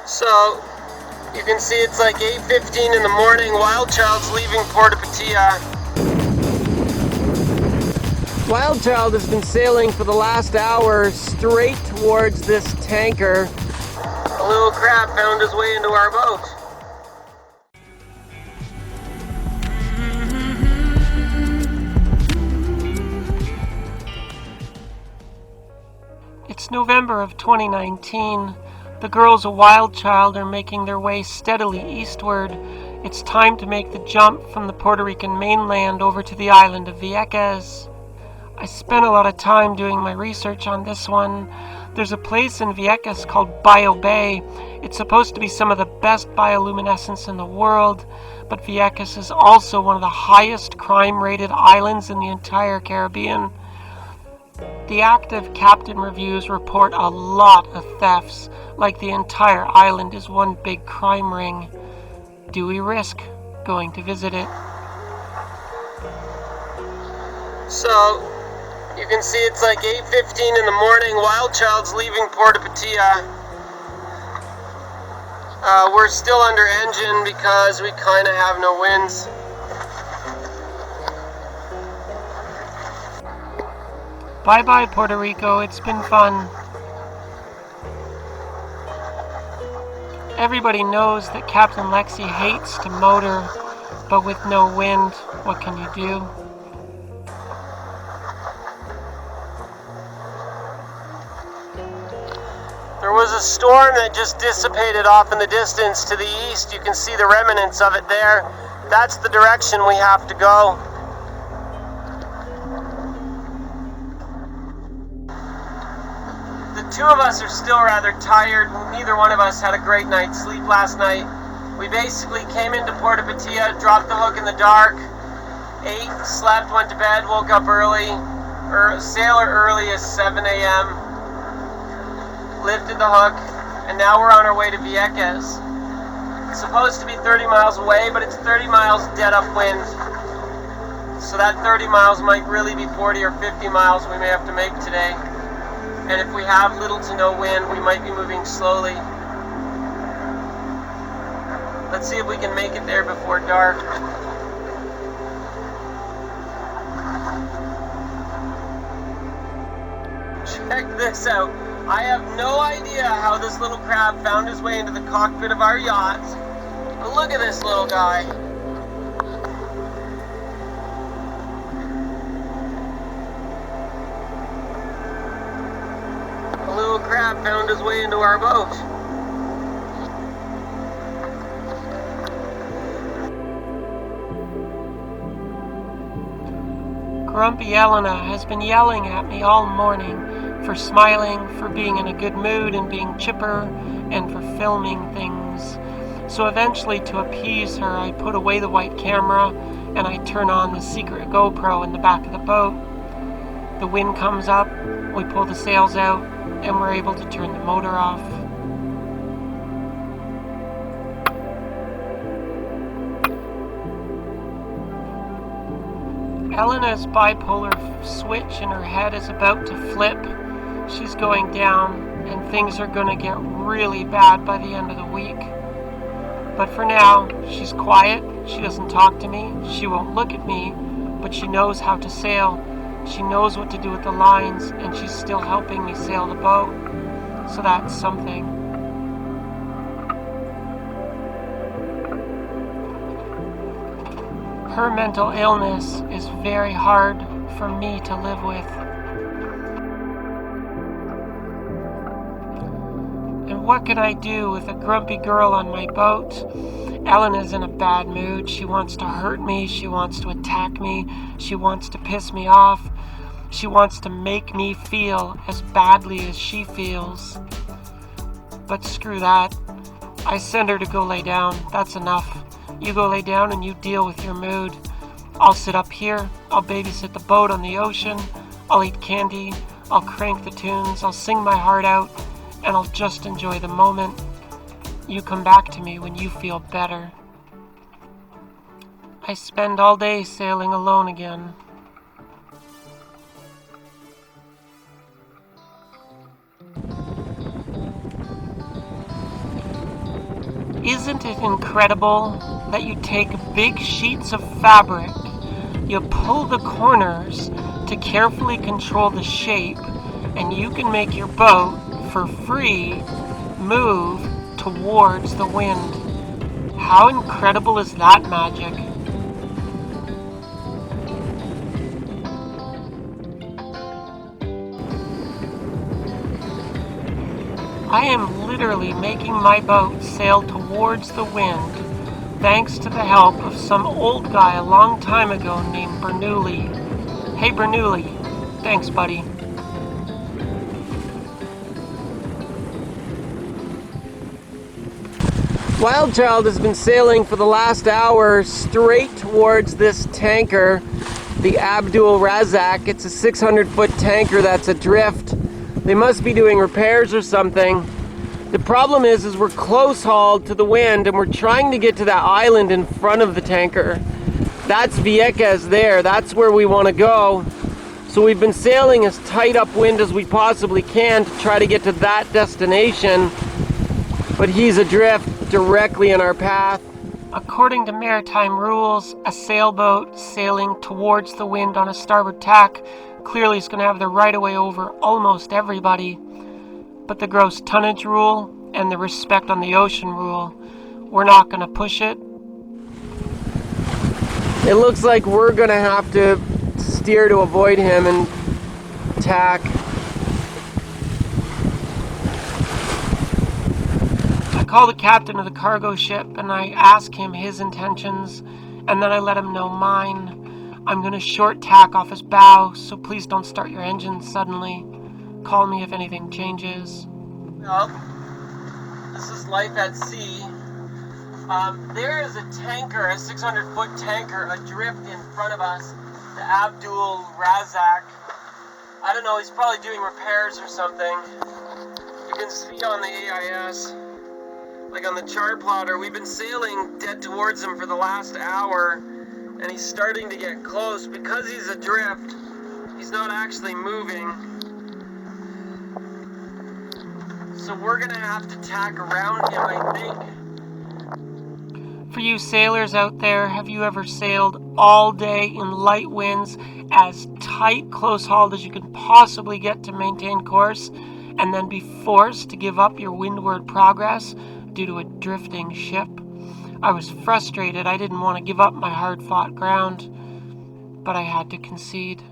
So, you can see it's like 8:15 in the morning. WildChild's leaving Puerto Patilla. WildChild has been sailing for the last hour straight towards this tanker. A little crab found his way into our boat. It's November of 2019. The girls of WildChild are making their way steadily eastward. It's time to make the jump from the Puerto Rican mainland over to the island of Vieques. I spent a lot of time doing my research on this one. There's a place in Vieques called Bio Bay. It's supposed to be some of the best bioluminescence in the world, but Vieques is also one of the highest crime-rated islands in the entire Caribbean. The active captain reviews report a lot of thefts, like the entire island is one big crime ring. Do we risk going to visit it? So, you can see it's like 8:15 in the morning. WildChild's leaving Puerto Patilla. We're still under engine because we kind of have no winds. Bye-bye, Puerto Rico. It's been fun. Everybody knows that Captain Lexi hates to motor, but with no wind, what can you do? There was a storm that just dissipated off in the distance to the east. You can see the remnants of it there. That's the direction we have to go. The two of us are still rather tired. Neither one of us had a great night's sleep last night. We basically came into Puerto Patilla, dropped the hook in the dark, ate, slept, went to bed, woke up early, sailor early as 7 a.m., lifted the hook, and now we're on our way to Vieques. It's supposed to be 30 miles away, but it's 30 miles dead upwind. So that 30 miles might really be 40 or 50 miles we may have to make today. And if we have little to no wind, we might be moving slowly. Let's see if we can make it there before dark. Check this out. I have no idea how this little crab found his way into the cockpit of our yacht. But look at this little guy. A little crab found his way into our boat. Grumpy Elena has been yelling at me all morning for smiling, for being in a good mood and being chipper, and for filming things. So eventually, to appease her, I put away the white camera and I turn on the secret GoPro in the back of the boat. The wind comes up, we pull the sails out, and we're able to turn the motor off. Elena's bipolar switch in her head is about to flip. She's going down, and things are going to get really bad by the end of the week. But for now, she's quiet, she doesn't talk to me, she won't look at me, but she knows how to sail. She knows what to do with the lines, and she's still helping me sail the boat. So that's something. Her mental illness is very hard for me to live with. And what can I do with a grumpy girl on my boat? Elena's in a bad mood. She wants to hurt me. She wants to attack me. She wants to piss me off. She wants to make me feel as badly as she feels. But screw that. I send her to go lay down. That's enough. You go lay down and you deal with your mood. I'll sit up here. I'll babysit the boat on the ocean. I'll eat candy. I'll crank the tunes. I'll sing my heart out. And I'll just enjoy the moment. You come back to me when you feel better. I spend all day sailing alone again. Isn't it incredible that you take big sheets of fabric, you pull the corners to carefully control the shape, and you can make your boat, for free, move towards the wind? How incredible is that magic? I am literally making my boat sail towards the wind, thanks to the help of some old guy a long time ago named Bernoulli. Hey Bernoulli, thanks buddy. WildChild has been sailing for the last hour straight towards this tanker, the Abdul Razak. It's a 600-foot tanker that's adrift. They must be doing repairs or something. The problem is we're close hauled to the wind and we're trying to get to that island in front of the tanker. That's Vieques there, that's where we want to go. So we've been sailing as tight upwind as we possibly can to try to get to that destination, but he's adrift directly in our path. According to maritime rules, a sailboat sailing towards the wind on a starboard tack clearly is going to have the right of way over almost everybody. But the gross tonnage rule and the respect on the ocean rule, we're not going to push it. It looks like we're going to have to steer to avoid him and tack. I call the captain of the cargo ship and I ask him his intentions, and then I let him know mine. I'm going to short tack off his bow, so please don't start your engines suddenly. Call me if anything changes. Well, this is life at sea. There is a tanker, a 600-foot tanker, adrift in front of us, the Abdul Razak. I don't know, he's probably doing repairs or something. You can see on the AIS, like on the chart plotter, we've been sailing dead towards him for the last hour, and he's starting to get close. Because he's adrift, he's not actually moving. So we're gonna have to tack around him, I think. For you sailors out there, have you ever sailed all day in light winds, as tight, close-hauled as you can possibly get to maintain course, and then be forced to give up your windward progress due to a drifting ship? I was frustrated. I didn't want to give up my hard-fought ground, but I had to concede.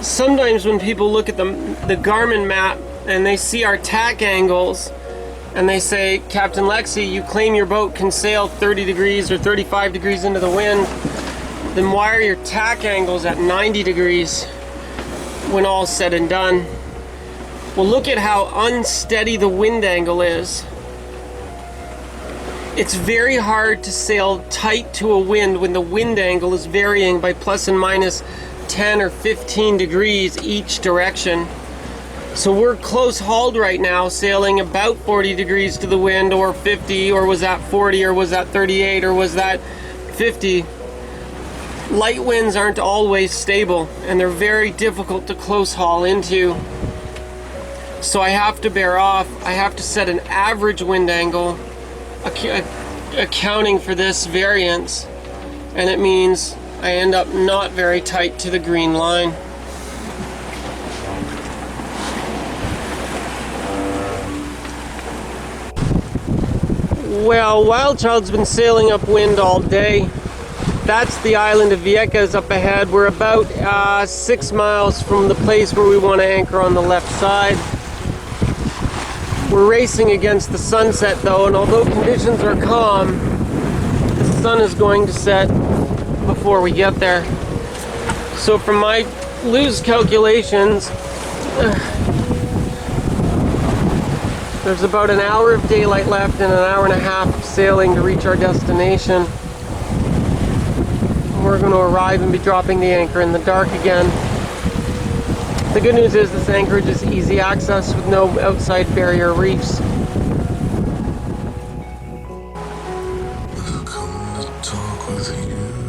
Sometimes when people look at the Garmin map and they see our tack angles and they say, Captain Lexi, you claim your boat can sail 30 degrees or 35 degrees into the wind, then why are your tack angles at 90 degrees when all's said and done? Well, look at how unsteady the wind angle is. It's very hard to sail tight to a wind when the wind angle is varying by plus and minus 10 or 15 degrees each direction. So we're close hauled right now, sailing about 40 degrees to the wind, or 50, or was that 40, or was that 38, or was that 50. Light winds aren't always stable, and they're very difficult to close haul into. So I have to bear off. I have to set an average wind angle, accounting for this variance, and it means I end up not very tight to the green line. Well, WildChild's been sailing upwind all day. That's the island of Vieques up ahead. We're about 6 miles from the place where we want to anchor on the left side. We're racing against the sunset though, and although conditions are calm, the sun is going to set before we get there. So from my loose calculations, there's about an hour of daylight left and an hour and a half of sailing to reach our destination. We're going to arrive and be dropping the anchor in the dark again. The good news is this anchorage is easy access with no outside barrier reefs. with you.